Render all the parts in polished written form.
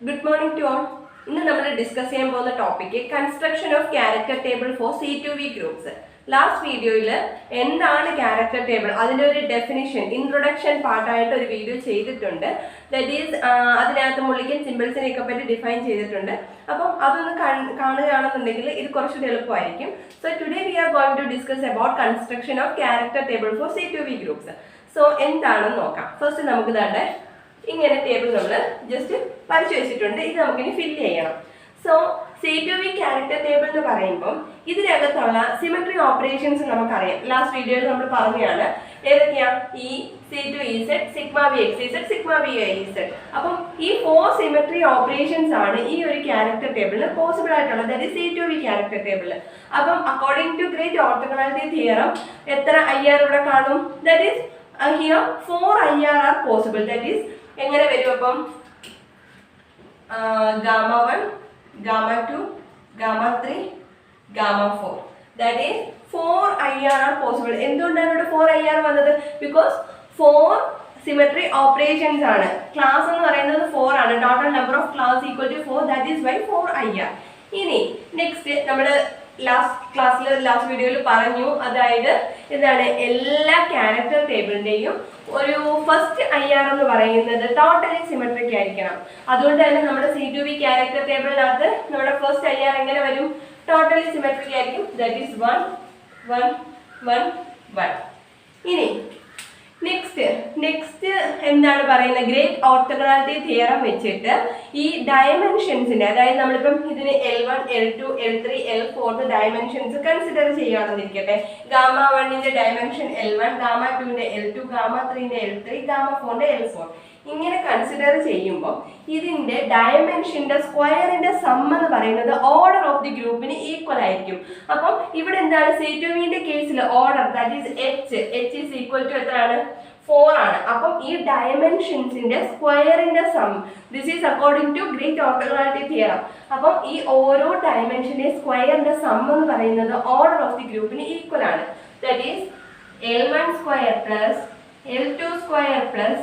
Good morning to all. ഇന്ന് നമ്മൾ discuss ചെയ്യാൻ പോകുന്ന topic construction of character table for C2V groups. Last വീഡിയോയിൽ എന്താണ് ക്യാരക്ടർ ടേബിൾ, അതിൻ്റെ ഒരു ഡെഫിനിഷൻ ഇൻട്രൊഡക്ഷൻ പാർട്ടായിട്ട് ഒരു വീഡിയോ ചെയ്തിട്ടുണ്ട്. ദാറ്റ് ഈസ് അതിനകത്ത് മുള്ളിക്കൻ സിമ്പിൾസിനെയൊക്കെ പറ്റി ഡിഫൈൻ ചെയ്തിട്ടുണ്ട്. അപ്പം അതൊന്ന് കാണുകയാണെന്നുണ്ടെങ്കിൽ ഇത് കുറച്ചുകൂടി എളുപ്പമായിരിക്കും. So today we are going to discuss about construction of character table for C2V groups. So എന്താണെന്ന് നോക്കാം. ഫസ്റ്റ് നമുക്ക് തന്നെ ഇങ്ങനെ ടേബിൾ നമ്മൾ ജസ്റ്റ് വരച്ചു വെച്ചിട്ടുണ്ട്. ഇത് നമുക്കിനി ഫില്ല് ചെയ്യണം. സോ C2V ക്യാരക്ടർ ടേബിൾ എന്ന് പറയുമ്പോൾ ഇതിനകത്തുള്ള സിമെട്രി ഓപ്പറേഷൻസ് നമുക്കറിയാം. ലാസ്റ്റ് വീഡിയോയിൽ നമ്മൾ പറഞ്ഞതാണ് ഏതൊക്കെയാണ് ഈ C2EZ, sigma V XZ, sigma V YZ. അപ്പം ഈ 4 സിമെട്രി ഓപ്പറേഷൻസ് ആണ് ഈ ഒരു ക്യാരക്ടർ ടേബിളിൽ പോസിബിൾ ആയിട്ടുള്ളത്. That is C2V character table. അപ്പം according to great orthogonality theorem എത്ര IR ഇവിടെ കാണും? That is here 4 IR are possible. That is എങ്ങനെ വരും? അപ്പം gamma 1, gamma 2, gamma 3, gamma 4. That is 4 IR are possible. എന്തുകൊണ്ടാണ് ഇവിടെ 4 IR വന്നത്? ബിക്കോസ് 4 സിമെട്രി ഓപ്പറേഷൻസ് ആണ്. ക്ലാസ് എന്ന് പറയുന്നത് 4 ആണ്. Total number of class equal to 4. That is Y 4 IR. ഇനി നെക്സ്റ്റ് നമ്മൾ ലാസ്റ്റ് വീഡിയോയിൽ പറഞ്ഞു, അതായത് എന്താണ് എല്ലാ ക്യാരക്ടർ ടേബിളിന്റെയും ഒരു ഫസ്റ്റ് IR എന്ന് പറയുന്നത് ടോട്ടലി സിമെട്രിക് ആയിരിക്കണം. അതുകൊണ്ട് തന്നെ നമ്മുടെ C2V ക്യാരക്ടർ ടേബിളിനകത്ത് നമ്മുടെ ഫസ്റ്റ് IR എങ്ങനെ വരും? ടോട്ടലി സിമെട്രിക് ആയിരിക്കും. That is 1 1 1 1. ഇനി നെക്സ്റ്റ് എന്താണ് പറയുന്നത്? ഗ്രേറ്റ് ഓർത്തോഗണാലിറ്റി തിയറം വെച്ചിട്ട് ഈ ഡയമെൻഷൻസിന്റെ, അതായത് നമ്മളിപ്പം ഇതിന് L1, L2, L3, L4 dimensions consider ചെയ്യുകയാണെന്നിരിക്കട്ടെ. ഗാമ 1ന്റെ ഡയമെൻഷൻ L1, ഗാമ 2ന്റെ L2, ഗാമ 3ന്റെ L3, ഗാമ 4ന്റെ L4. ഇങ്ങനെ കൺസിഡർ ചെയ്യുമ്പോൾ ഇതിന്റെ ഡയമെൻഷന്റെ സ്ക്വയറിന്റെ സം എന്ന് പറയുന്നത് ഓർഡർ ഓഫ് ദി ഗ്രൂപ്പിന് ഈക്വൽ ആയിരിക്കും. അപ്പം ഇവിടെ എന്താണ് C2Vന്റെ കേസിൽ order that is H is equal to എത്രയാണ്? 4 ആണ്. അപ്പം ഈ ഡയമെൻഷൻസിന്റെ സ്ക്വയറിന്റെ sum, this is according to great orthogonality theorem. അപ്പം ഈ ഓരോ ഡയമെൻഷന്റെ സ്ക്വയറിന്റെ സം എന്ന് പറയുന്നത് ഓർഡർ ഓഫ് ദി ഗ്രൂപ്പിന് ഈക്വൽ ആണ്. That is L1 square plus L2 square plus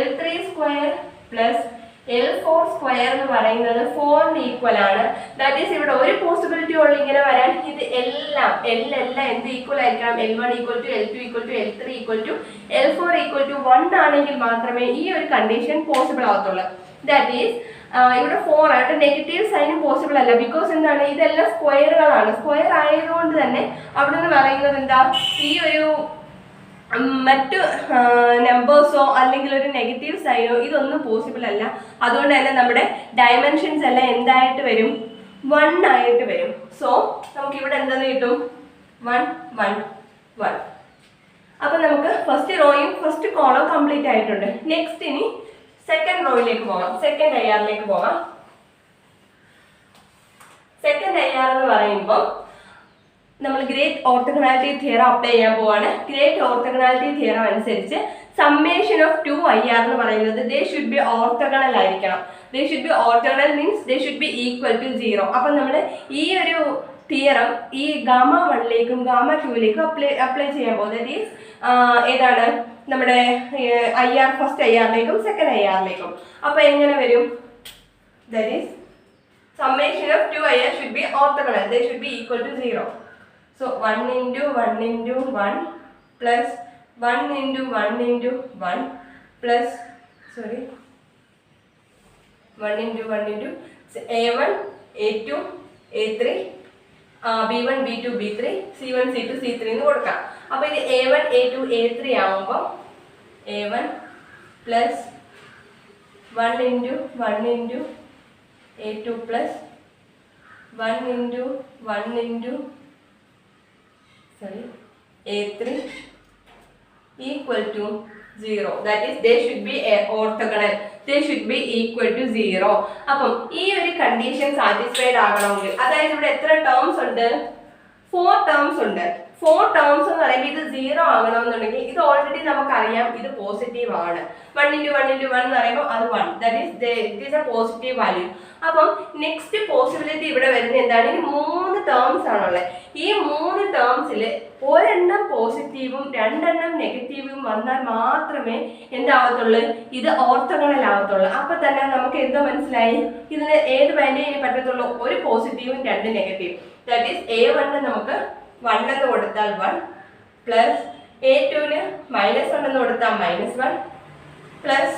L3 square plus L4 square എന്ന് പറയുന്നത് 4ന് ഈക്വൽ ആണ്. ദാറ്റ് ഈസ് ഇവിടെ ഒരു പോസിബിലിറ്റി ഉള്ളു ഇങ്ങനെ വരാൻ. ഇത് എല്ലാം എന്ത് ഈക്വൽ ആയിരിക്കണം? L1 equal to L2 equal to L3 equal to L4 equal to 1 ആണെങ്കിൽ മാത്രമേ ഈ ഒരു കണ്ടീഷൻ പോസിബിൾ ആവത്തുള്ളൂ. ദാറ്റ് ഈസ് ഇവിടെ 4 ആയിട്ട് നെഗറ്റീവ് സൈനും പോസിബിൾ അല്ല. ബിക്കോസ് എന്താണ്, ഇതെല്ലാം സ്ക്വയറുകളാണ്. സ്ക്വയർ ആയതുകൊണ്ട് തന്നെ അവിടെ നിന്ന് പറയുന്നത് എന്താ, ഈ ഒരു മറ്റു നമ്പേഴ്സോ അല്ലെങ്കിൽ ഒരു നെഗറ്റീവ് സൈനോ ഇതൊന്നും പോസിബിൾ അല്ല. അതുകൊണ്ട് തന്നെ നമ്മുടെ ഡയമെൻഷൻസ് എല്ലാം എന്തായിട്ട് വരും? 1 ആയിട്ട് വരും. സോ നമുക്ക് ഇവിടെ എന്തെന്ന് കിട്ടും? 1 1 1. അപ്പൊ നമുക്ക് ഫസ്റ്റ് റോയും ഫസ്റ്റ് കോളം കംപ്ലീറ്റ് ആയിട്ടുണ്ട്. നെക്സ്റ്റ് ഇനി സെക്കൻഡ് റോയിലേക്ക് പോകാം, സെക്കൻഡ് IRലേക്ക് പോകാം. സെക്കൻഡ് IR എന്ന് പറയുമ്പോൾ നമ്മൾ ഗ്രേറ്റ് ഓർത്തോഗണാലിറ്റി തിയറം അപ്ലൈ ചെയ്യാൻ പോവാണ്. ഗ്രേറ്റ് ഓർത്തോഗണാലിറ്റി തിയറം അനുസരിച്ച് സമ്മേഷൻ ഓഫ് 2 IR എന്ന് പറയുന്നത് ദേ ഷുഡ് ബി ഓർത്തോഗണൽ ആയിരിക്കണം. They should be orthogonal means they should be equal to 0. അപ്പം നമ്മൾ ഈ ഒരു തിയറം ഈ ഗാമ 1ലേക്കും ഗാമ 2ലേക്കും അപ്ലൈ ചെയ്യാൻ പോകുന്നത്. ദാറ്റ് ഈസ് ഏതാണ് നമ്മുടെ IR ഫസ്റ്റ് IRലേക്കും സെക്കൻഡ് IRലേക്കും. അപ്പം എങ്ങനെ വരും? That is summation of 2 IR should be orthogonal. They should be equal to 0. So 1 into 1 into 1 plus 1 into 1 into 1 plus 1 into 1 into A1, A2, A3, B1, B2, B3, C1, C2, C3 എന്ന് കൊടുക്കാം. അപ്പോൾ ഇത് A1, A2, A3 ആവുമ്പോൾ A1 plus 1 into 1 into A2 plus 1 into 1 into A3 equal to 0. That is they should be orthogonal. They should be equal to 0. അപ്പം ഈ ഒരു condition satisfied ആകണമെങ്കിൽ, അതായത് ഇവിടെ എത്ര ടേംസ് ഉണ്ട്? 4 ടേംസ് ഉണ്ട്. 4 ടേംസ് എന്ന് പറയുമ്പോൾ ഇത് 0 ആകണമെന്നുണ്ടെങ്കിൽ ഇത് ഓൾറെഡി നമുക്കറിയാം ഇത് പോസിറ്റീവ് ആണ്. 1 × 1 × 1 എന്ന് പറയുമ്പോൾ അത് 1, that is A positive value. അപ്പം നെക്സ്റ്റ് പോസിബിലിറ്റി ഇവിടെ വരുന്നത് എന്താണ്? ഈ 3 ടേംസ് ആണുള്ളത്. ഈ 3 ടേംസിൽ ഒരെണ്ണം പോസിറ്റീവും 2 എണ്ണം നെഗറ്റീവും വന്നാൽ മാത്രമേ എന്താവത്തുള്ളൂ? ഇത് ഓർത്തോഗണൽ ആവത്തുള്ളൂ. അപ്പൊ തന്നെ നമുക്ക് എന്തോ മനസ്സിലായി? ഇതിന് ഏത് വാല്യൂ ഇനി പറ്റത്തുള്ളൂ? ഒരു പോസിറ്റീവും 2 നെഗറ്റീവും. ദാറ്റ് ഈസ് A1 നമുക്ക് 1 എന്ന് കൊടുത്താൽ 1 പ്ലസ് A2 -1 എന്ന് കൊടുത്താൽ -1 പ്ലസ്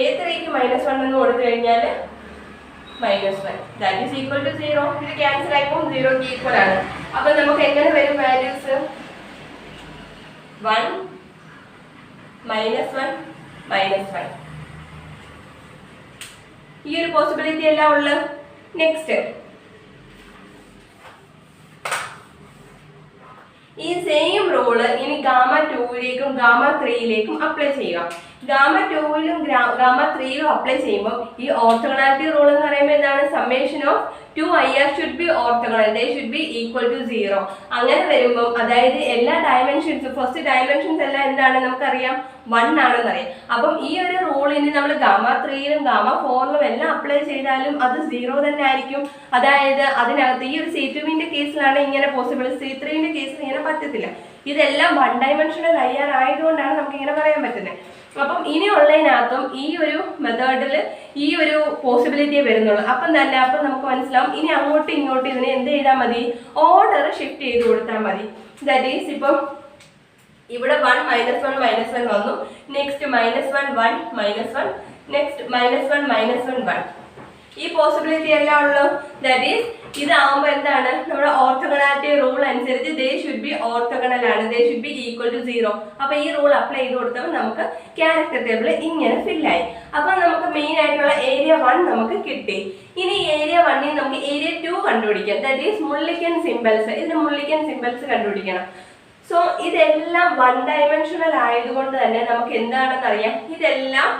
A3 -1 എന്ന് കൊടുത്തു കഴിഞ്ഞാൽ -1, ദാറ്റ് ഈസ് ഈക്വൽ ടു 0. ഇത് ക്യാൻസൽ ആയിപ്പോൾ 0 ഈക്വൽ ആണ്. അപ്പൊ നമുക്ക് എങ്ങനെ വരും വാല്യൂസ്? 1 -1 -1. ഈ ഒരു പോസിബിലിറ്റി എല്ലാം ഉള്ളു. നെക്സ്റ്റ് ഈ സെയിം റൂള് ഇനി Γ2ലേക്കും Γ3യിലേക്കും അപ്ലൈ ചെയ്യുക. Γ2ലും Γ3യിലും അപ്ലൈ ചെയ്യുമ്പോൾ ഈ ഓർത്തോഗണാലിറ്റി റൂൾ എന്ന് പറയുമ്പോൾ എന്താണ്? Summation of 2IR should be orthogonal, they should be equal to 0. അങ്ങനെ വരുമ്പോൾ അതായത് എല്ലാ ഡയമെൻഷൻസും ഫസ്റ്റ് ഡയമെൻഷൻസ് എല്ലാം എന്താണ്? നമുക്കറിയാം 1 ആണെന്നറിയാം. അപ്പം ഈ ഒരു റൂളിന് നമ്മൾ Γ3യിലും Γ4ലും എല്ലാം അപ്ലൈ ചെയ്താലും അത് 0 തന്നെ ആയിരിക്കും. അതായത് അതിനകത്ത് ഈ ഒരു C2വിന്റെ കേസിലാണ് ഇങ്ങനെ പോസിബിൾ, C3വിന്റെ കേസിൽ ഇങ്ങനെ പറ്റത്തില്ല. ഇതെല്ലാം 1 ഡയമെൻഷണൽ IR ആയതുകൊണ്ടാണ് നമുക്ക് ഇങ്ങനെ പറയാൻ പറ്റുന്നത്. അപ്പം ഇനിയുള്ളതിനകത്തും ഈ ഒരു മെത്തേഡിൽ ഈ ഒരു പോസിബിലിറ്റി വരുന്നുള്ളൂ. അപ്പം തന്നെ അപ്പം നമുക്ക് മനസ്സിലാവും ഇനി അങ്ങോട്ടും ഇങ്ങോട്ടും ഇതിനെ എന്ത് ചെയ്താൽ മതി? ഓർഡർ ഷിഫ്റ്റ് ചെയ്ത് കൊടുത്താൽ മതി. ദാറ്റ് ഈസ് ഇപ്പം ഇവിടെ 1 -1 -1 വന്നു, നെക്സ്റ്റ് -1 1 -1, നെക്സ്റ്റ് -1 -1 1. ഈ പോസിബിലിറ്റി എല്ലാം ഉള്ളൂ. ദാറ്റ് ഈസ് ഇതാവുമ്പോൾ എന്താണ്? നമ്മുടെ ഓർത്തോഗണാലിറ്റി റൂൾ അനുസരിച്ച് ദേ ഷുഡ് ബി ഓർത്തോഗണൽ ആണ്, they should be equal to 0. അപ്പൊ ഈ റൂൾ അപ്ലൈ ചെയ്ത് കൊടുത്തപ്പോൾ നമുക്ക് ക്യാരക്ടർ ടേബിൾ ഇങ്ങനെ ഫില്ലായി. അപ്പൊ നമുക്ക് മെയിൻ ആയിട്ടുള്ള ഏരിയ 1 നമുക്ക് കിട്ടി. ഇനി ഏരിയ 1ൽ നമുക്ക് ഏരിയ 2 കണ്ടുപിടിക്കാം. That is Mulliken symbols. ഇതിന് മുള്ളിക്കൻ സിംബൽസ് കണ്ടുപിടിക്കണം. സോ ഇതെല്ലാം 1 ഡയമെൻഷണൽ ആയതുകൊണ്ട് തന്നെ നമുക്ക് എന്താണെന്ന് അറിയാം? ഇതെല്ലാം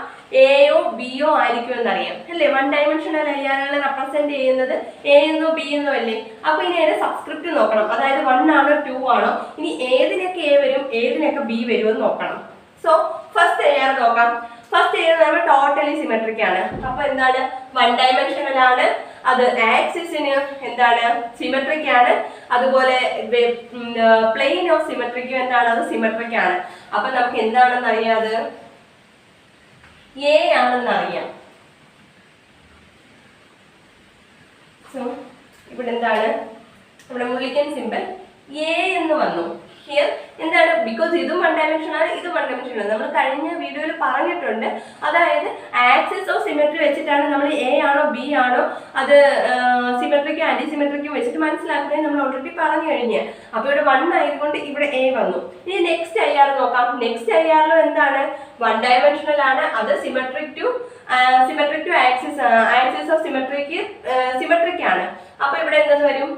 എയോ ബിയോ ആയിരിക്കും എന്നറിയാം അല്ലേ? 1 ഡയമെൻഷണൽ അയ്യാറുകളെ റെപ്രസെന്റ് ചെയ്യുന്നത് എ എന്നോ ബി എന്നോ അല്ലേ? അപ്പൊ ഇനി അതിന്റെ സബ്സ്ക്രിപ്റ്റ് നോക്കണം. അതായത് 1 ആണോ 2 ആണോ, ഇനി ഏതിനൊക്കെ എ വരും ഏതിനൊക്കെ ബി വരുമെന്ന് നോക്കണം. സോ ഫസ്റ്റ് എയർ നോക്കാം. ഫസ്റ്റ് എയർ നമ്മൾ ടോട്ടലി സിമെട്രിക് ആണ്. അപ്പൊ എന്താണ്? 1 ഡയമെൻഷണൽ ആണ്. അത് ആക്സിസിന് എന്താണ്? സിമെട്രിക് ആണ്. അതുപോലെ പ്ലെയിൻ ഓഫ് സിമെട്രിക്കും എന്താണ്? അത് സിമെട്രിക് ആണ്. അപ്പൊ നമുക്ക് എന്താണെന്ന് അറിയാതെ എ ആണെന്ന് അറിയാം. സോ ഇവിടെ എന്താണ്? നമ്മുടെ മുള്ളിക്കൻ സിമ്പിൾ എ എന്ന് വന്നു. ഹിയർ എന്താണ്? ബിക്കോസ് ഇതും 1 ഡയമെൻഷൻ ആണ്, ഇതും 1 ഡയമെൻഷൻ ആണ്. നമ്മൾ കഴിഞ്ഞ വീഡിയോയിൽ പറഞ്ഞിട്ടുണ്ട്. അതായത് ആക്സിസ് ഓഫ് സിമെട്രി വെച്ചിട്ടാണ് നമ്മൾ എ ആണോ ബി ആണോ അത് സിമെട്രിക്കും ആന്റി സിമെട്രിക്കും വെച്ചിട്ട് മനസ്സിലാക്കുന്നത് നമ്മൾ ഓൾറെഡി പറഞ്ഞു കഴിഞ്ഞ്. അപ്പൊ ഇവിടെ 1 ആയതുകൊണ്ട് ഇവിടെ എ വന്നു. ഇനി നെക്സ്റ്റ് IR നോക്കാം. നെക്സ്റ്റ് IRലും എന്താണ്? 1 ഡയമെൻഷണൽ ആണ്. അത് symmetric to axis of symmetric ആണ്. അപ്പൊ ഇവിടെ എന്തെന്ന് വരും?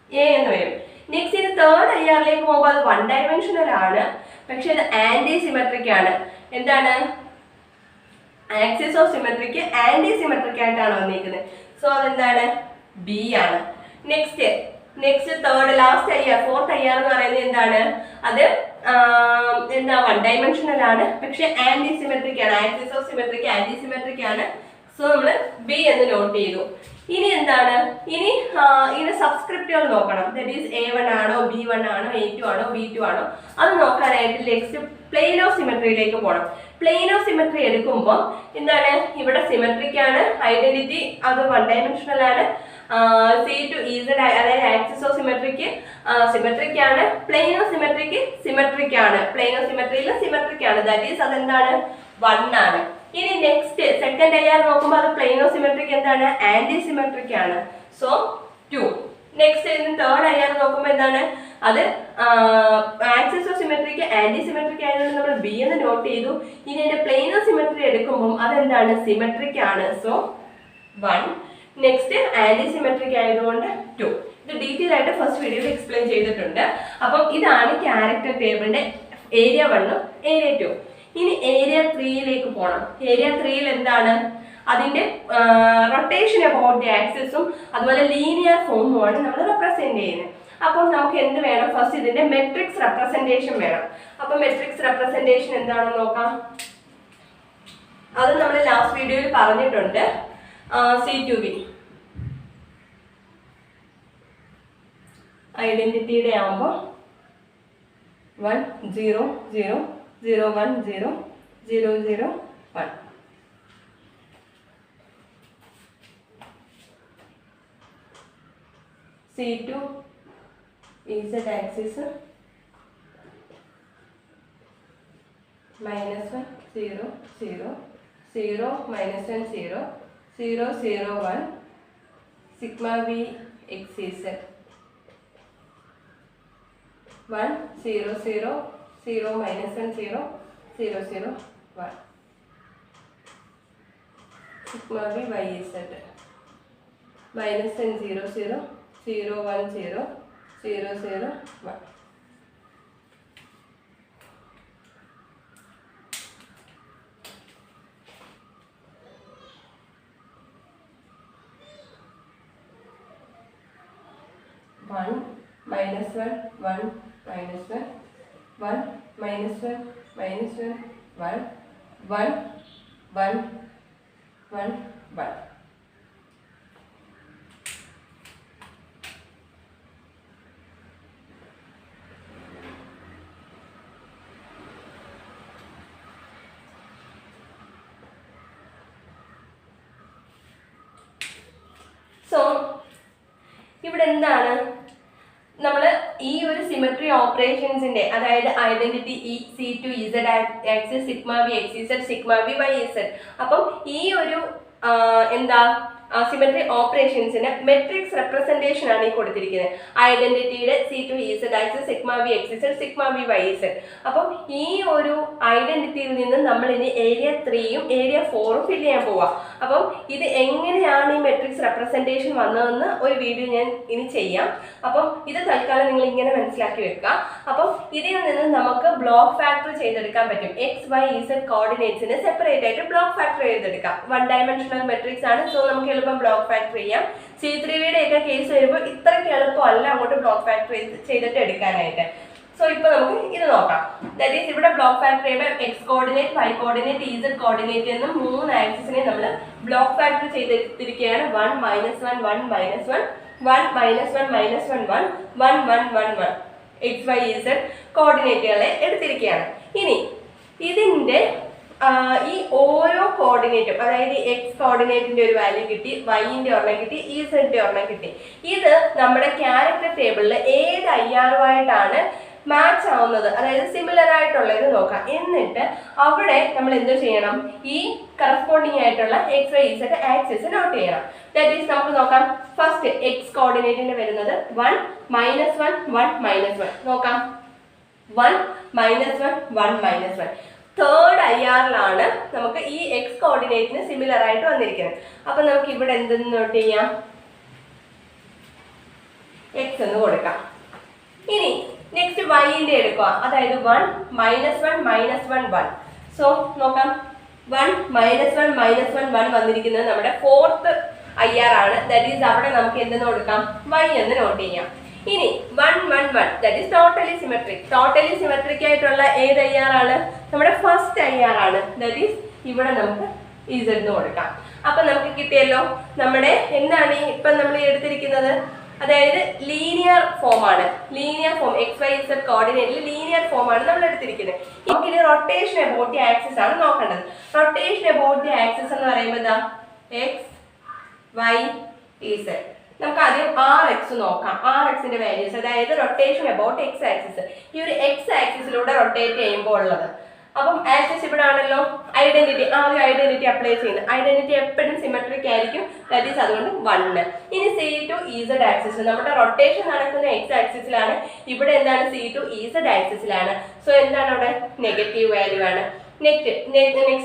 എ എന്ന് വരും. നെക്സ്റ്റ് ഇത് തേർഡ് IRലേക്ക് പോകുമ്പോൾ അത് 1 ഡയമെൻഷണൽ ആണ്, പക്ഷെ അത് ആന്റി സിമെട്രിക് ആണ്. എന്താണ്? Axis of symmetric anti symmetric ആയിട്ടാണ് വന്നിരിക്കുന്നത്. സോ അതെന്താണ്? ബി ആണ്. Next third last IR fourth IR എന്ന് പറയുന്നത് എന്താണ്? അത് എന്താ? 1 ഡയമെൻഷണൽ ആണ്, പക്ഷെ ആന്റി സിമെട്രിക് ആണ്. Axis of symmetric anti symmetric ആണ്. സോ നമ്മൾ ബി എന്ന് നോട്ട് ചെയ്തു. ഇനി എന്താണ്? ഇനി ഇതിന്റെ സബ്സ്ക്രിപ്റ്റുകൾ നോക്കണം. ദാറ്റ് ഈസ് A1 ആണോ B1 ആണോ A2 ആണോ B2 ആണോ അത് നോക്കാനായിട്ട് നെക്സ്റ്റ് പ്ലെയിൻ ഓഫ് സിമെട്രിയിലേക്ക് പോകണം. പ്ലെയിൻ ഓഫ് സിമെട്രി എടുക്കുമ്പോൾ എന്താണ്? ഇവിടെ സിമെട്രിക് ആണ്. ഐഡന്റിറ്റി അത് 1 ഡയമെൻഷണൽ ആണ്. C2EZ അതായത് ആക്സിസ് ഓഫ് സിമെട്രിക്ക് സിമെട്രിക് ആണ്. പ്ലെയിൻ ഓഫ് സിമെട്രിക്ക് സിമെട്രിക് ആണ്. പ്ലെയിൻ ഓഫ് സിമെട്രിയിൽ സിമെട്രിക് ആണ്. ദാറ്റ് ഈസ് അതെന്താണ്? 1 ആണ്. ഇനി നെക്സ്റ്റ് സെക്കൻഡ് IR നോക്കുമ്പോൾ അത് പ്ലെയിൻ ഓഫ് സിമെട്രിക് എന്താണ്? ആന്റി സിമെട്രിക് ആണ്. സോ 2. നെക്സ്റ്റ് തേർഡ് IR നോക്കുമ്പോൾ എന്താണ്? അത് axis of symmetric anti symmetric ആയതുകൊണ്ട് നമ്മൾ ബി എന്ന് നോട്ട് ചെയ്തു. ഇനി അതിന്റെ പ്ലെയിൻ ഓഫ് സിമെട്രി എടുക്കുമ്പോൾ അതെന്താണ്? സിമെട്രിക് ആണ്. സോ 1. നെക്സ്റ്റ് ആന്റി സിമെട്രിക് ആയതുകൊണ്ട് 2. ഇത് ഡീറ്റെയിൽ ആയിട്ട് ഫസ്റ്റ് വീഡിയോയിൽ എക്സ്പ്ലെയിൻ ചെയ്തിട്ടുണ്ട്. അപ്പം ഇതാണ് ക്യാരക്ടർ ടേബിളിന്റെ ഏരിയ 1 ഏരിയ 2. ഇനി ഏരിയ 3യിലേക്ക് പോകണം. ഏരിയ 3യിൽ എന്താണ്? അതിന്റെ റൊട്ടേഷൻ അബൌട്ട് ദി ആക്സിസും അതുപോലെ ലീനിയർ ഫോമുമാണ് നമ്മൾ റെപ്രസെന്റ് ചെയ്യുന്നത്. അപ്പോൾ നമുക്ക് എന്ത് വേണം? ഫസ്റ്റ് ഇതിന്റെ മെട്രിക്സ് റെപ്രസെന്റേഷൻ വേണം. അപ്പൊ മെട്രിക്സ് റെപ്രസെന്റേഷൻ എന്താണെന്ന് നോക്കാം. അത് നമ്മൾ ലാസ്റ്റ് വീഡിയോയിൽ പറഞ്ഞിട്ടുണ്ട്. C2V ഐഡന്റിറ്റിയുടെ ആകുമ്പോൾ 1 0 0 0 1 0 0 0 1. C2 Z axis -1 0 0 0 -1 0 0 0 1 sigma V x z 1 0 0 0 -1 0 0 0 1 sigma V y z -1 0 0 0 1 0 0 0 1. One minus 1 1 minus 1 1 minus 1 minus 1 1 1 1 1 1. So ഇവിടെ എന്താണ് നമ്മൾ ഈ ഒരു സിമെട്രി ഓപ്പറേഷൻസിന്റെ, അതായത് identity C2 Z axis sigma V x z sigma V y z. അപ്പം ഈ ഒരു എന്താ സിമെട്രി ഓപ്പറേഷൻസിന് മെട്രിക്സ് റെപ്രസെന്റേഷൻ ആണ് ഈ കൊടുത്തിരിക്കുന്നത്. ഐഡന്റിറ്റിയുടെ C2 Z axis sigma V x z sigma V y z. അപ്പം ഈ ഒരു ഐഡന്റിറ്റിയിൽ നിന്ന് നമ്മൾ ഇനി ഏരിയ 3യും ഏരിയ 4ഉം ഫില്ല് ചെയ്യാൻ പോവാം. അപ്പം ഇത് എങ്ങനെയാണ് ഈ മെട്രിക്സ് റെപ്രസെന്റേഷൻ വന്നതെന്ന് ഒരു വീഡിയോ ഞാൻ ഇനി ചെയ്യാം. അപ്പം ഇത് തൽക്കാലം നിങ്ങൾ ഇങ്ങനെ മനസ്സിലാക്കി വെക്കുക. അപ്പം ഇതിൽ നിന്ന് നമുക്ക് ബ്ലോക്ക് ഫാക്ടർ ചെയ്തെടുക്കാൻ പറ്റും. എക്സ് വൈ Z കോർഡിനേറ്റ്സിന് സെപ്പറേറ്റ് ആയിട്ട് ബ്ലോക്ക് ഫാക്ടർ ചെയ്തെടുക്കാം. 1 ഡയമെൻഷണൽ മെട്രിക്സ് ആണ്. സോ നമുക്ക് എളുപ്പം ബ്ലോക്ക് ഫാക്ടർ ചെയ്യാം. C3Vയുടെ ഒക്കെ കേസ് വരുമ്പോൾ ഇത്രയ്ക്ക് എളുപ്പമല്ല അങ്ങോട്ട് ബ്ലോക്ക് ഫാക്ടർ ചെയ്തിട്ട് എടുക്കാനായിട്ട്. സോ ഇപ്പൊ നമുക്ക് ഇത് നോക്കാം. ദാറ്റ് ഈസ് ഇവിടെ ബ്ലോക്ക് ഫാക്ടർ ചെയ്യുമ്പോൾ x coordinate y coordinate Z coordinate എന്നും 3 ആക്സിസിനെ നമ്മൾ ബ്ലോക്ക് ഫാക്ടർ ചെയ്തെടുത്തിരിക്കുകയാണ്. 1 -1 1 -1 1 -1 -1 1 1 1 1 1 എക്സ് വൈ Z കോർഡിനേറ്റുകളെ എടുത്തിരിക്കുകയാണ്. ഇനി ഇതിന്റെ ഈ ഓരോ കോർഡിനേറ്റും, അതായത് എക്സ് കോർഡിനേറ്റിന്റെ ഒരു വാല്യൂ കിട്ടി, വൈന്റെ ഒരെണ്ണം കിട്ടി, ഇസെഡിന്റെ ഒരെണ്ണം കിട്ടി. ഇത് നമ്മുടെ ക്യാരക്ടർ ടേബിളിൽ ഏത് IR-ആയിട്ടാണ് മാച്ച് ആവുന്നത്, അതായത് സിമിലർ ആയിട്ടുള്ളത് നോക്കാം. എന്നിട്ട് അവിടെ നമ്മൾ എന്ത് ചെയ്യണം? ഈ കറസ്പോണ്ടിങ് ആയിട്ടുള്ള x y Z axis note ചെയ്യണം. ദാറ്റ് ഈസ് നമുക്ക് നോക്കാം. ഫസ്റ്റ് എക്സ് കോർഡിനേറ്റിന് വരുന്നത് 1 -1 1 -1 നോക്കാം. 1 -1 1 -1 തേർഡ് IR-ലാണ് നമുക്ക് ഈ എക്സ് കോർഡിനേറ്റിന് സിമിലർ ആയിട്ട് വന്നിരിക്കുന്നത്. അപ്പൊ നമുക്ക് ഇവിടെ എന്തെന്ന് നോട്ട് ചെയ്യാം? എക്സ് എന്ന് കൊടുക്കാം. ഇനി നെക്സ്റ്റ് വൈന്റെ എടുക്കുക, അതായത് 1 -1 -1 1. സോ നോക്കാം. 1 -1 -1 1 വന്നിരിക്കുന്നത് നമ്മുടെ ഫോർത്ത് IR ആണ്. ദാറ്റ് ഈസ് അവിടെ നമുക്ക് എന്തെന്ന് കൊടുക്കാം? വൈ എന്ന് നോട്ട് ചെയ്യാം. ഇനി 1 1 1 that is totally symmetric. Totally symmetric ആയിട്ടുള്ള ഏത് IR ആണ്? നമ്മുടെ ഫസ്റ്റ് IR ആണ്. ദാറ്റ് ഈസ് ഇവിടെ നമുക്ക് Z എന്ന് കൊടുക്കാം. അപ്പൊ നമുക്ക് കിട്ടിയല്ലോ നമ്മുടെ എന്താണ് ഇപ്പൊ നമ്മൾ എടുത്തിരിക്കുന്നത്, അതായത് ലീനിയർ ഫോം ആണ്. Linear form x y Z കോർഡിനേറ്റിൽ ലീനിയർ ഫോം ആണ് നമ്മൾ എടുത്തിരിക്കുന്നത്. നമുക്കിനി റൊട്ടേഷൻ അബൌട്ട് ദി ആക്സിസ് ആണ് നോക്കേണ്ടത്. റൊട്ടേഷൻ അബൌട്ട് ദി ആക്സിസ് എന്ന് പറയുമ്പോൾ എന്താ? X y Z. നമുക്ക് ആദ്യം RX നോക്കാം. RXന്റെ വാല്യൂസ്, അതായത് റൊട്ടേഷൻ അബൌട്ട് എക്സ് ആക്സിസ്. ഈ ഒരു എക്സ് ആക്സിസിലൂടെ റൊട്ടേറ്റ് ചെയ്യുമ്പോൾ ഉള്ളത്. അപ്പം ആക്സിസ് ഇവിടെ ആണല്ലോ. ഐഡന്റിറ്റി, ആദ്യം ഐഡന്റിറ്റി അപ്ലൈ ചെയ്യുന്നത്. ഐഡന്റിറ്റി എപ്പോഴും സിമെട്രിക് ആയിരിക്കും. ദാറ്റ് ഈസ് അതുകൊണ്ട് 1. ഇനി C2 Z ആക്സിസ്, നമ്മുടെ റൊട്ടേഷൻ നടക്കുന്ന എക്സ് ആക്സിസിലാണ്. ഇവിടെ എന്താണ്? C2 Z ആക്സിസിലാണ്. സോ എന്താണ് അവിടെ? നെഗറ്റീവ് വാല്യൂ ആണ്. നെക്സ്റ്റ്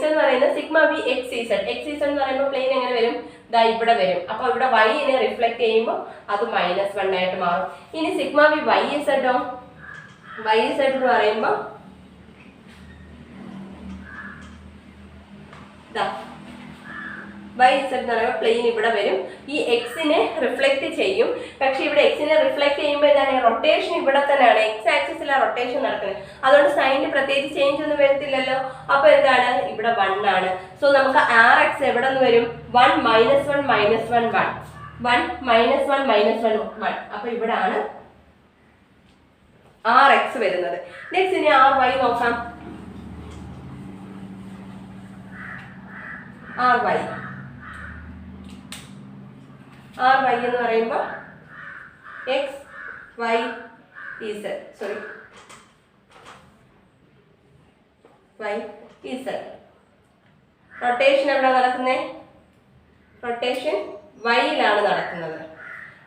എന്ന് പറയുന്നത് sigma V x Z. x Z എന്ന് പറയുമ്പോൾ പ്ലെയിൻ എങ്ങനെ വരും? ദാ ഇവിടെ വരും. അപ്പൊ ഇവിടെ വൈനെ റിഫ്ലക്ട് ചെയ്യുമ്പോൾ അത് -1 ആയിട്ട് മാറും. ഇനി സിഗ്മ V y Z ഓ? y Z എന്ന് പറയുമ്പോൾ വൈ ഇസഡ് എന്ന് പറയുമ്പോൾ പ്ലെയിൻ ഇവിടെ വരും. ഈ എക്സിനെ റിഫ്ലക്ട് ചെയ്യും. പക്ഷെ ഇവിടെ എക്സിനെ റിഫ്ലക്ട് ചെയ്യുമ്പോൾ എന്താണ് റൊട്ടേഷൻ ഇവിടെ തന്നെയാണ്, എക്സ് ആക്സിസിലാണ് റൊട്ടേഷൻ നടക്കുന്നത്. അതുകൊണ്ട് സൈനിന് പ്രത്യേകിച്ച് ചേഞ്ച് ഒന്നും വരത്തില്ലല്ലോ. അപ്പൊ എന്താണ് ഇവിടെ 1 ആണ്. സോ നമുക്ക് ആർ എക്സ് എവിടെ നിന്ന് വരും? 1 - 1 - 1 1 1 -1 -1 1. അപ്പൊ ഇവിടെ ആണ് ആർ എക്സ് വരുന്നത്. നെക്സ്റ്റ് ഇനി ആർ വൈ നോക്കാം. ആർ വൈ എന്ന് പറയുമ്പോൾ x y z, sorry y z. Rotation എവിടെ നടക്കുന്നത്? റൊട്ടേഷൻ വൈയിലാണ് നടക്കുന്നത്.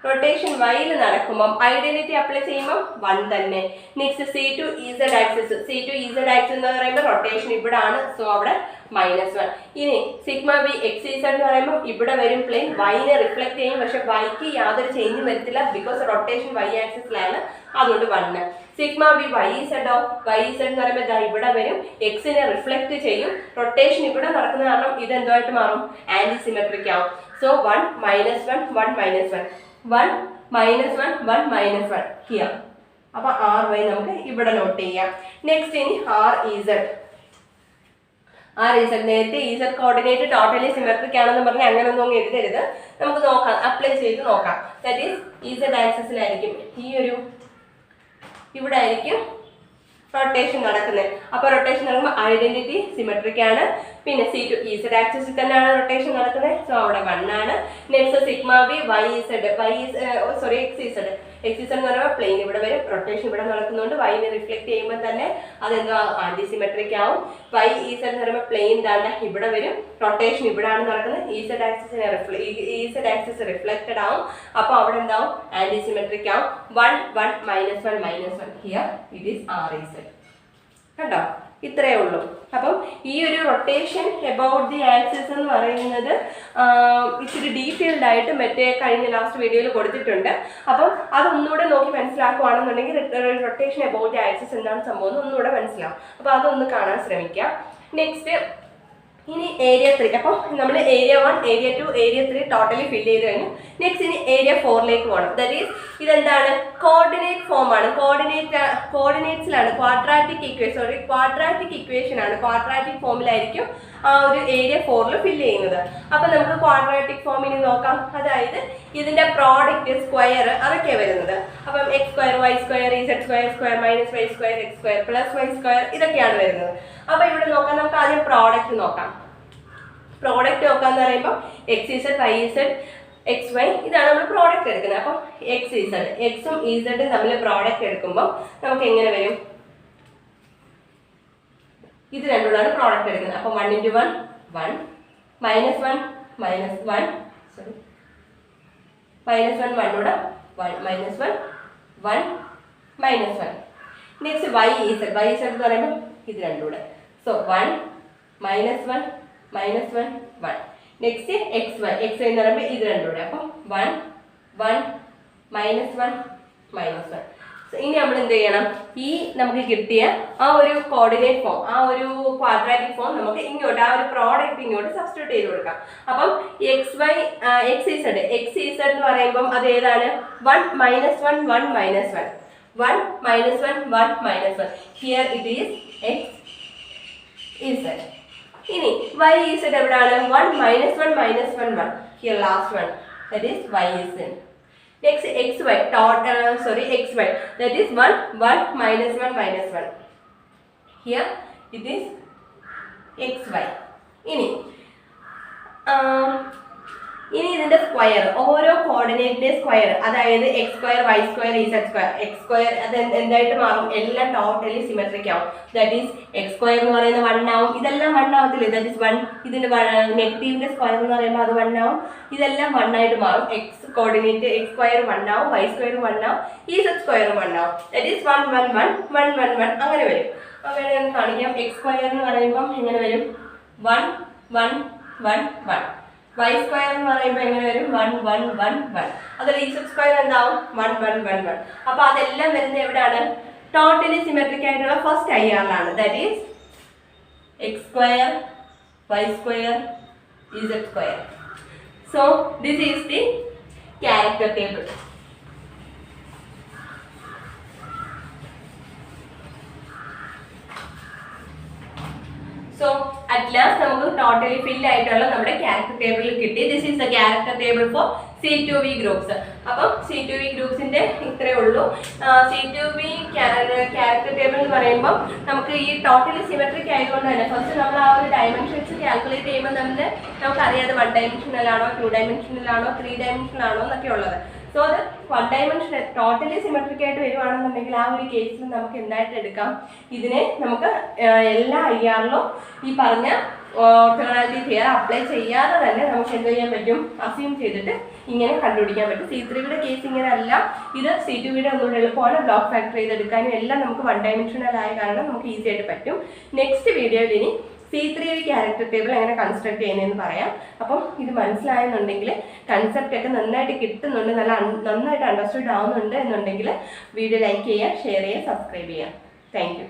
റൊട്ടേഷൻ വൈയിൽ നടക്കുമ്പം ഐഡന്റിറ്റി അപ്ലൈ ചെയ്യുമ്പോൾ 1 തന്നെ. Next C2 EZ axis, C2 EZ axis എന്ന് പറയുമ്പോൾ റൊട്ടേഷൻ ഇവിടെ ആണ്. സോ അവിടെ -1. ഇനി സിഗ്മ ബി എക്സ് ഇസഡ് എന്ന് പറയുമ്പോൾ ഇവിടെ വരും പ്ലെയിൻ വൈനെ റിഫ്ലക്ട് ചെയ്യും. പക്ഷെ വൈക്ക് യാതൊരു ചേഞ്ചും വരത്തില്ല, ബിക്കോസ് റൊട്ടേഷൻ വൈ ആക്സിസിലാണ്. അതുകൊണ്ട് 1. സിഗ്മ ബി വൈ ഇസഡോ, വൈ ഇസഡ് എന്ന് പറയുമ്പോൾ ഇവിടെ വരും, എക്സിനെ റിഫ്ലക്ട് ചെയ്യും. റൊട്ടേഷൻ ഇവിടെ നടക്കുന്ന കാരണം ഇത് എന്തായിട്ട് മാറും? ആന്റി സിമെട്രിക് ആവും. So 1 - 1 1 -1 1 -1 1 -1 here. അപ്പൊ ആർ വൈ നമുക്ക് ഇവിടെ നോട്ട് ചെയ്യാം. നെക്സ്റ്റ് ഇനി ആർ ഇസഡ്. നേരത്തെ ഇസഡ് കോർഡിനേറ്റ് ടോട്ടലി സിമെട്രിക് ആണെന്ന് പറഞ്ഞാൽ അങ്ങനെ ഒന്നും എഴുതരുത്. നമുക്ക് നോക്കാം, അപ്ലൈ ചെയ്ത് നോക്കാം. ദാറ്റ് ഈസ് ഇസഡ് ആക്സിസിലായിരിക്കും ഈ ഒരു ഇവിടെ ആയിരിക്കും റൊട്ടേഷൻ നടക്കുന്നത്. അപ്പോൾ റൊട്ടേഷൻ നടക്കുമ്പോൾ ഐഡന്റിറ്റി സിമെട്രിക് ആണ്. പിന്നെ C2 EZ ആക്സിസിൽ തന്നെയാണ് റൊട്ടേഷൻ നടക്കുന്നത്. സോ അവിടെ 1 ആണ്. Next sigma B y z x z എന്ന് പറയുമ്പോൾ പ്ലെയിൻ ഇവിടെ വരും, റൊട്ടേഷൻ ഇവിടെ നടക്കുന്നതുകൊണ്ട് വൈനെ റിഫ്ലക്ട് ചെയ്യുമ്പോൾ തന്നെ അതെന്തോ ആന്റി സിമെട്രിക് ആവും. വൈ ഇസഡ് എന്ന് പറയുമ്പോൾ പ്ലെയിൻ താണ്ട ഇവിടെ വരും, റൊട്ടേഷൻ ഇവിടെ ആണ് നടക്കുന്നത്. EZ ആക്സിസ് റിഫ്ലക്റ്റഡ് ആവും. അപ്പോൾ അവിടെ എന്താവും? ആന്റി സിമെട്രിക് ആവും. 1 1 -1 -1 here it is R Z. കണ്ടോ? ഇത്രയേ ഉള്ളൂ. അപ്പം ഈ ഒരു റൊട്ടേഷൻ എബൌട്ട് ദി ആക്സിസ് എന്ന് പറയുന്നത് ഇച്ചിരി ഡീറ്റെയിൽഡ് ആയിട്ട് മറ്റേ കഴിഞ്ഞ ലാസ്റ്റ് വീഡിയോയിൽ കൊടുത്തിട്ടുണ്ട്. അപ്പം അതൊന്നുകൂടെ നോക്കി മനസ്സിലാക്കുകയാണെന്നുണ്ടെങ്കിൽ റൊട്ടേഷൻ എബൌട്ട് ദി ആക്സിസ് എന്താണ് സംഭവം എന്ന് ഒന്നുകൂടെ മനസ്സിലാവും. അപ്പോൾ അതൊന്ന് കാണാൻ ശ്രമിക്കാം. നെക്സ്റ്റ് ഇനി ഏരിയ 3. അപ്പോൾ നമ്മൾ area 1 area 2 area 3 totally fill ചെയ്ത് കഴിഞ്ഞു. നെക്സ്റ്റ് ഇനി ഏരിയ 4ലേക്ക് പോകണം. ദാറ്റ് ഈസ് ഇതെന്താണ്? കോർഡിനേറ്റ് ഫോം ആണ്. കോർഡിനേറ്റ്സിലാണ് ക്വാഡ്രാറ്റിക് ഇക്വേഷൻ ആണ്. ക്വാഡ്രാറ്റിക് ഫോമിലായിരിക്കും ആ ഒരു ഏരിയ 4ൽ ഫില്ല് ചെയ്യുന്നത്. അപ്പം നമുക്ക് ക്വാഡ്രാറ്റിക് ഫോമിന് നോക്കാം. അതായത് ഇതിന്റെ പ്രോഡക്റ്റ് സ്ക്വയർ അതൊക്കെയാണ് വരുന്നത്. അപ്പം x² y² z² square -y² x² +y² ഇതൊക്കെയാണ് വരുന്നത്. അപ്പൊ ഇവിടെ നോക്കാം, നമുക്ക് ആദ്യം പ്രോഡക്റ്റ് നോക്കാം. പ്രോഡക്റ്റ് നോക്കാന്ന് പറയുമ്പോൾ x z y z x y ഇതാണ് നമ്മൾ പ്രോഡക്റ്റ് എടുക്കുന്നത്. അപ്പം എക്സ് ഇസഡ് എക്സും ഇസഡും തമ്മിൽ പ്രോഡക്റ്റ് എടുക്കുമ്പോൾ നമുക്ക് എങ്ങനെ വരും? ഇത് രണ്ടുമാണ് പ്രോഡക്റ്റ് എടുക്കുന്നത്. അപ്പം 1 × 1 1 -1 -1 സോറി -1 1 കൂടെ -1 1 -1. നെക്സ്റ്റ് വൈ ഇസഡ് എന്ന് പറയുമ്പോൾ ഇത് രണ്ടും കൂടെ. സോ 1 -1 -1 1. നെക്സ്റ്റ് എക്സ് വൈ എന്ന് പറയുമ്പോൾ ഇത് രണ്ടും കൂടെ. അപ്പം 1 1 -1 -1. ഇനി നമ്മൾ എന്ത് ചെയ്യണം? ഈ നമുക്ക് കിട്ടിയ ആ ഒരു കോർഡിനേറ്റ് ഫോം, ആ ഒരു ക്വാഡ്രാറ്റിക് ഫോം നമുക്ക് ഇങ്ങോട്ട് ആ ഒരു പ്രോഡക്റ്റ് ഇങ്ങോട്ട് സബ്സ്റ്റിറ്റ്യൂട്ട് ചെയ്ത് കൊടുക്കാം. അപ്പം എക്സ് ഇസഡ് എന്ന് പറയുമ്പം അത് ഏതാണ്? 1 -1 1 -1 1 -1 1 -1. Here it is x z. ഇനി വൈ ഇസഡ് എവിടെയാണ്? 1 -1 -1 1. Here last one, that is y z. Next xy that is 1 1 -1 -1. Here it is xy. ഇനി ഇതിന്റെ സ്ക്വയർ, ഓരോ കോർഡിനേറ്റിന്റെ സ്ക്വയർ, അതായത് x² y² z² x² അത് എന്തായിട്ട് മാറും? എല്ലാം ടോട്ടലി സിമെട്രിക് ആവും. ദാറ്റ് ഈസ് x² എന്ന് പറയുന്ന 1 ആവും. ഇതെല്ലാം 1 ആവത്തില്ല. That is 1. ഇതിന്റെ നെഗറ്റീവിന്റെ സ്ക്വയർ എന്ന് പറയുമ്പോൾ അത് 1 ആവും. ഇതെല്ലാം 1 ആയിട്ട് മാറും. x കോർഡിനേറ്റ് x² 1 ആവും, y² 1 ആവും, z² 1 ആവും. ദാറ്റ് ഈസ് 1 1 1 1 1 1 അങ്ങനെ വരും. അങ്ങനെ ഞാൻ കാണിക്കാം. x² എന്ന് പറയുമ്പോൾ എങ്ങനെ വരും? 1 1 1 1. y² എന്ന് പറയുമ്പോൾ എങ്ങനെ വരും? 1 1 1 1. അതിൽ z² എന്താവും? 1 1 1 1. അപ്പൊ അതെല്ലാം വരുന്നത് എവിടെയാണ്? ടോട്ടലി സിമെട്രിക് ആയിട്ടുള്ള ഫസ്റ്റ് IR-ലാണ്. ദാറ്റ് ഈസ് x² y² z². So this is the character table. So at last നമുക്ക് ടോട്ടലി ഫിൽ ആയിട്ടുള്ള നമ്മുടെ ക്യാരക്ടർ ടേബിൾ കിട്ടി. This is the character table for C2V groups. അപ്പം C2V ഗ്രൂപ്പ്സിന്റെ ഇത്രയേ ഉള്ളൂ. C2V ക്യാരക്ടർ ടേബിൾ എന്ന് പറയുമ്പോൾ നമുക്ക് ഈ ടോട്ടലി സിമെട്രിക് ആയതുകൊണ്ട് തന്നെ ഫസ്റ്റ് നമ്മൾ ആ ഒരു ഡയമെൻഷൻസ് കാൽക്കുലേറ്റ് ചെയ്യുമ്പോൾ തന്നെ നമുക്കറിയാതെ 1 ഡയമെൻഷനൽ ആണോ 2 ഡയമെൻഷനൽ ആണോ 3 ഡയമെൻഷനൽ ആണോ എന്നൊക്കെ ഉള്ളത്. സോ അത് 1 ഡയമെൻഷൻ ടോട്ടലി സിമെട്രിക് ആയിട്ട് വരുവാണെന്നുണ്ടെങ്കിൽ ആ ഒരു കേസിൽ നമുക്ക് എന്തായിട്ട് എടുക്കാം, ഇതിനെ നമുക്ക് എല്ലാ IRലും ഈ പറഞ്ഞ ഓർത്തോഗണാലിറ്റി തിയറം അപ്ലൈ ചെയ്യാതെ തന്നെ നമുക്ക് എന്ത് ചെയ്യാൻ പറ്റും, അസ്യൂം ചെയ്തിട്ട് ഇങ്ങനെ കണ്ടുപിടിക്കാൻ പറ്റും. C3യുടെ കേസ് ഇങ്ങനെ അല്ല, ഇത് C2യുടെ ഒന്നുകൂടെ എളുപ്പമാണ്. ബ്ലോക്ക് ഫാക്ടർ ചെയ്തെടുക്കാനും എല്ലാം നമുക്ക് 1 ഡയമെൻഷനൽ ആയ കാരണം നമുക്ക് ഈസി ആയിട്ട് പറ്റും. നെക്സ്റ്റ് വീഡിയോയിൽ ഇനി C3V ക്യാരക്ടർ ടേബിൾ എങ്ങനെ കൺസ്ട്രക്ട് ചെയ്യുന്നതെന്ന് പറയാം. അപ്പം ഇത് മനസ്സിലായെന്നുണ്ടെങ്കിൽ കൺസെപ്റ്റ് ഒക്കെ നന്നായിട്ട് കിട്ടുന്നുണ്ട്, നന്നായിട്ട് അണ്ടർസ്റ്റാൻഡ് ആവുന്നുണ്ട് എന്നുണ്ടെങ്കിൽ വീഡിയോ ലൈക്ക് ചെയ്യുക, ഷെയർ ചെയ്യുക, സബ്സ്ക്രൈബ് ചെയ്യുക. Thank you.